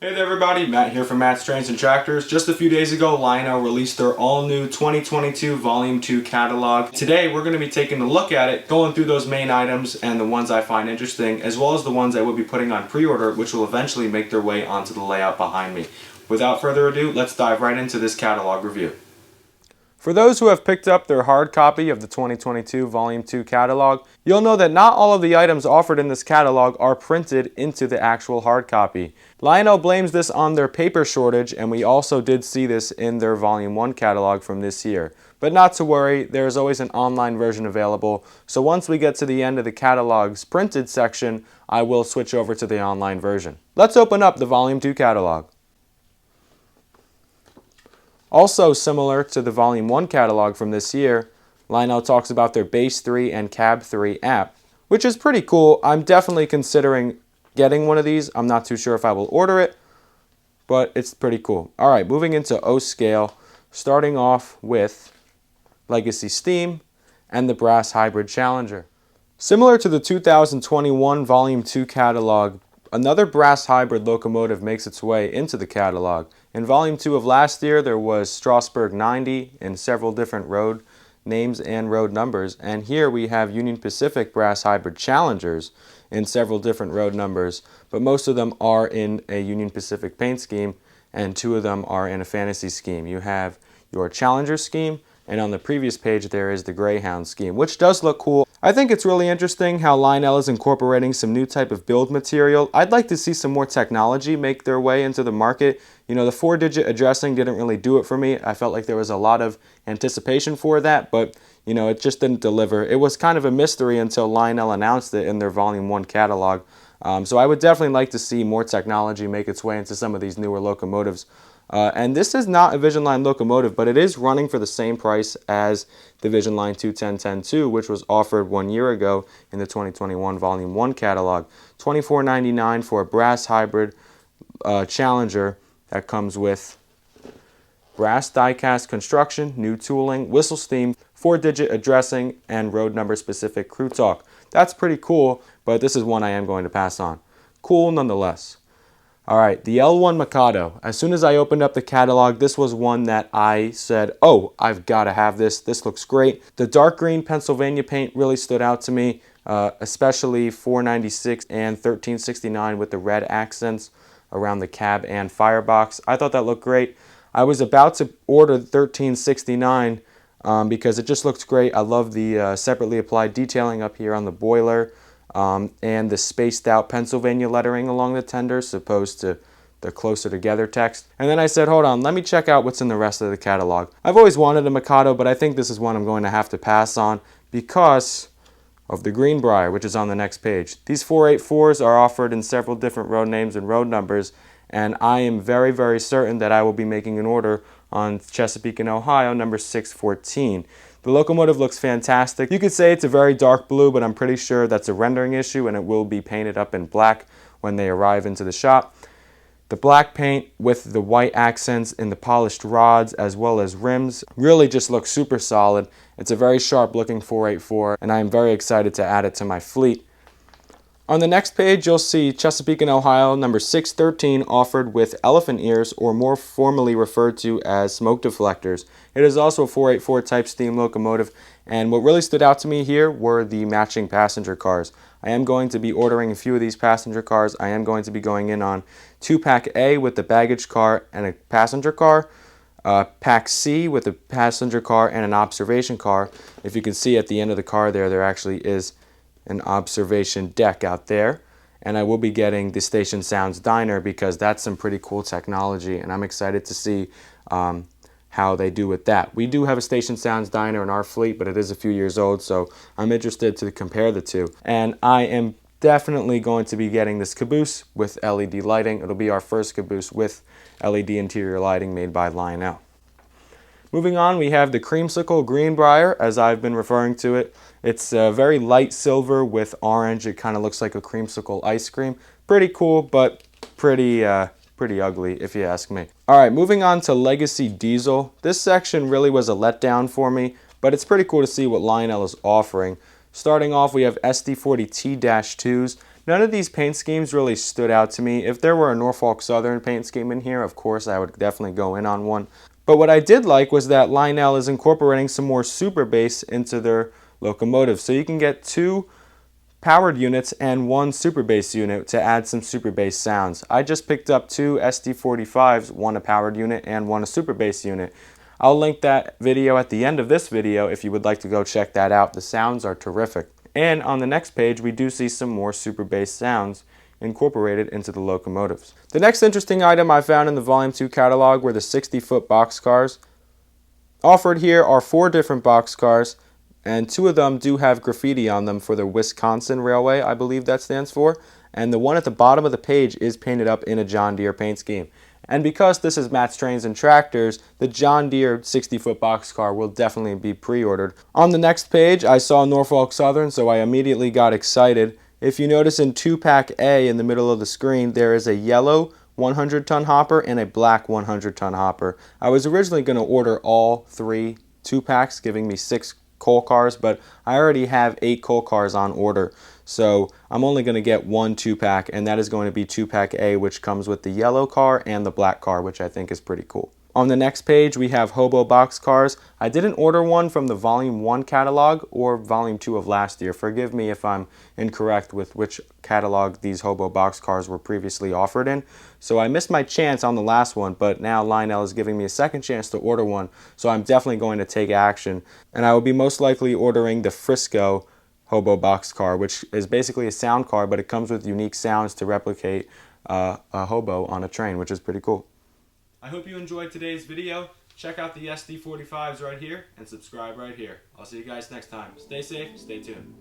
Hey there everybody, Matt here from Matt's Trains and Tractors. Just a few days ago, Lionel released their all-new 2022 Volume 2 catalog. Today we're going to be taking a look at it, going through those main items and the ones I find interesting, as well as the ones I will be putting on pre-order, which will eventually make their way onto the layout behind me. Without further ado, let's dive right into this catalog review. For those who have picked up their hard copy of the 2022 Volume 2 catalog, you'll know that not all of the items offered in this catalog are printed into the actual hard copy. Lionel blames this on their paper shortage, and we also did see this in their Volume 1 catalog from this year. But not to worry, there is always an online version available, so once we get to the end of the catalog's printed section, I will switch over to the online version. Let's open up the Volume 2 catalog. Also similar to the Volume 1 catalog from this year, Lionel talks about their Base 3 and Cab 3 app, which is pretty cool. I'm definitely considering getting one of these. I'm not too sure if I will order it, but it's pretty cool. Alright, moving into O scale, starting off with Legacy Steam and the Brass Hybrid Challenger. Similar to the 2021 Volume 2 catalog, another brass hybrid locomotive makes its way into the catalog. In Volume 2 of last year, there was Strasburg 90 in several different road names and road numbers, and here we have Union Pacific brass hybrid Challengers in several different road numbers, but most of them are in a Union Pacific paint scheme, and two of them are in a fantasy scheme. You have your Challenger scheme, and on the previous page there is the Greyhound scheme, which does look cool. I think it's really interesting how Lionel is incorporating some new type of build material. I'd like to see some more technology make their way into the market. You know, the 4-digit addressing didn't really do it for me. I felt like there was a lot of anticipation for that, but you know, it just didn't deliver. It was kind of a mystery until Lionel announced it in their Volume 1 catalog. So I would definitely like to see more technology make its way into some of these newer locomotives. And this is not a Vision Line locomotive, but it is running for the same price as the Vision Line 210-10-2, which was offered 1 year ago in the 2021 Volume 1 catalog. $24.99 for a brass hybrid Challenger that comes with brass die-cast construction, new tooling, whistle steam, 4-digit addressing, and road number specific crew talk. That's pretty cool, but this is one I am going to pass on. Cool nonetheless. Alright, the L1 Mikado. As soon as I opened up the catalog, this was one that I said, oh, I've got to have this. This looks great. The dark green Pennsylvania paint really stood out to me, especially 496 and 1369 with the red accents around the cab and firebox. I thought that looked great. I was about to order 1369 because it just looks great. I love the separately applied detailing up here on the boiler. And the spaced out Pennsylvania lettering along the tenders, opposed to the closer together text. And then I said, hold on, let me check out what's in the rest of the catalog. I've always wanted a Mikado, but I think this is one I'm going to have to pass on because of the Greenbrier, which is on the next page. These 484s are offered in several different road names and road numbers, and I am very, very certain that I will be making an order on Chesapeake in Ohio, number 614. The locomotive looks fantastic. You could say it's a very dark blue, but I'm pretty sure that's a rendering issue and it will be painted up in black when they arrive into the shop. The black paint with the white accents in the polished rods as well as rims really just looks super solid. It's a very sharp looking 484 and I am very excited to add it to my fleet. On the next page, you'll see Chesapeake in Ohio, number 613, offered with elephant ears, or more formally referred to as smoke deflectors. It is also a 484 type steam locomotive, and what really stood out to me here were the matching passenger cars. I am going to be ordering a few of these passenger cars. I am going to be going in on 2-Pack A with the baggage car and a passenger car, Pack C with a passenger car and an observation car. If you can see at the end of the car there actually is an observation deck out there, and I will be getting the Station Sounds Diner because that's some pretty cool technology, and I'm excited to see how they do with that. We do have a Station Sounds Diner in our fleet, but it is a few years old, so I'm interested to compare the two. And I am definitely going to be getting this caboose with LED lighting. It'll be our first caboose with LED interior lighting made by Lionel. Moving on, we have the Creamsicle Greenbrier, as I've been referring to it. It's very light silver with orange. It kind of looks like a creamsicle ice cream. Pretty cool, but pretty ugly, if you ask me. Alright, moving on to Legacy Diesel. This section really was a letdown for me, but it's pretty cool to see what Lionel is offering. Starting off, we have SD40T-2s. None of these paint schemes really stood out to me. If there were a Norfolk Southern paint scheme in here, of course I would definitely go in on one. But what I did like was that Lionel is incorporating some more super bass into their locomotives. So you can get 2 powered units and 1 super bass unit to add some super bass sounds. I just picked up 2 SD45s, one a powered unit and one a super bass unit. I'll link that video at the end of this video if you would like to go check that out. The sounds are terrific. And on the next page we do see some more super bass sounds incorporated into the locomotives. The next interesting item I found in the Volume 2 catalog were the 60-foot boxcars. Offered here are 4 different boxcars, and 2 of them do have graffiti on them for the Wisconsin Railway, I believe that stands for, and the one at the bottom of the page is painted up in a John Deere paint scheme. And because this is Matt's Trains and Tractors, the John Deere 60-foot boxcar will definitely be pre-ordered. On the next page, I saw Norfolk Southern, so I immediately got excited. If you notice in 2-pack A in the middle of the screen, there is a yellow 100-ton hopper and a black 100-ton hopper. I was originally going to order all 3 2-packs, giving me 6 coal cars, but I already have 8 coal cars on order, so I'm only going to get 1 2-pack, and that is going to be 2-pack A, which comes with the yellow car and the black car, which I think is pretty cool. On the next page we have hobo box cars. I didn't order one from the Volume 1 catalog or Volume 2 of last year. Forgive me if I'm incorrect with which catalog these hobo box cars were previously offered in. So I missed my chance on the last one, but now Lionel is giving me a second chance to order one, so I'm definitely going to take action. And I will be most likely ordering the Frisco hobo box car, which is basically a sound car, but it comes with unique sounds to replicate a hobo on a train, which is pretty cool. I hope you enjoyed today's video. Check out the SD45s right here and subscribe right here. I'll see you guys next time. Stay safe, stay tuned.